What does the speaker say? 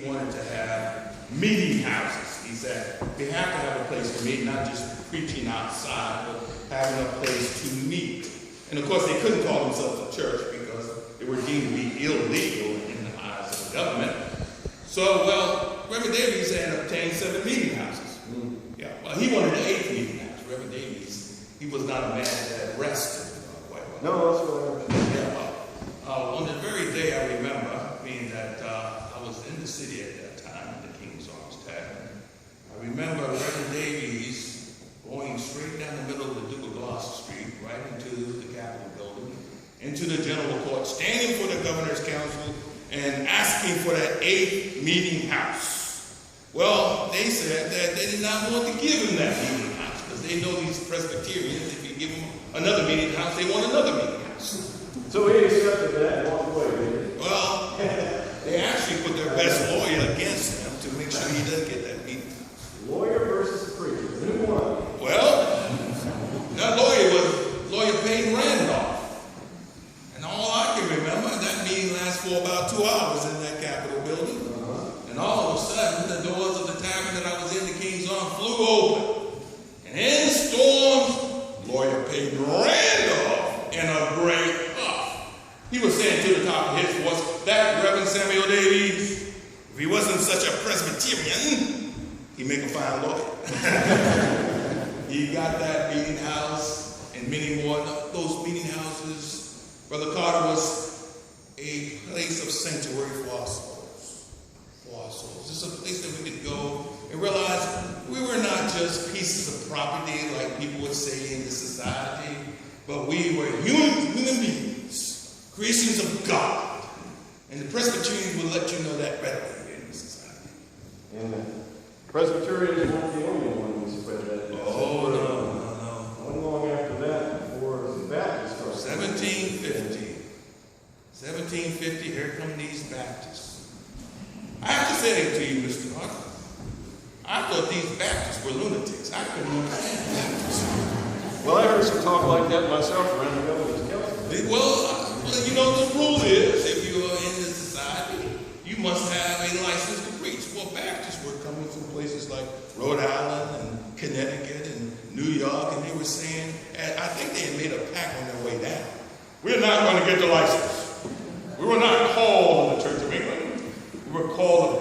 he wanted to have meeting houses. He said they have to have a place to meet, not just preaching outside, but having a place to meet. And of course, they couldn't call themselves a church because they were deemed to be illegal in the eyes of the government. So, well, Reverend Davies had obtained 7 meeting houses. Yeah, well, he wanted the 8th meeting house. Reverend Davies, he was not a man that rested quite well. No, that's what I understand. Yeah, on the very day I remember, being that I was in the city at that time, in the King's Arms Tavern, I remember Reverend Davies going straight down the middle of the Duke of Gloucester Street, right into the Capitol building, into the General Court, standing for the Governor's Council and asking for that 8th meeting house. Well, they said that they did not want to give him that meeting house because they know these Presbyterians, if you give them another meeting house, they want another meeting house. So he accepted that and walked away, didn't he? Well, they actually put their best lawyer against him to make sure he doesn't get that meeting house. Lawyer versus preacher. Who won? Well, that lawyer was Lawyer Payne Randolph. And all I can remember, that meeting lasted for about 2 hours in that Capitol building. And all of a sudden, the doors of the tavern that I was in, the King's Arms, flew open. And in storms Lawyer Payne Randolph in a great huff. He was saying to the top of his voice, that Reverend Samuel Davies, if he wasn't such a Presbyterian, he'd make a fine lawyer. He got that meeting house and many more. Those meeting houses, Brother Carter, was a place of sanctuary for our souls. For our souls. It's a place that we could go and realize we were not just pieces of property like people would say in this society, but we were human beings, creations of God. And the Presbyterians will let you know that readily in this society. Amen. Presbyterians weren't the only one who spread that. Oh, no. Not long after that, before the Baptists started. 1750, here come these Baptists. I have to say it to you, Mr. Carter. I thought these Baptists were lunatics. I couldn't understand Baptists. Well, I heard some talk like that myself around the governor's council. Well, you know, the rule is, if you are in this society, you must have a license to preach. Well, Baptists were coming from places like Rhode Island and Connecticut and New York, and they were saying, and I think they had made a pact on their way down. We're not going to get the license. We were not called the Church of England. We were called the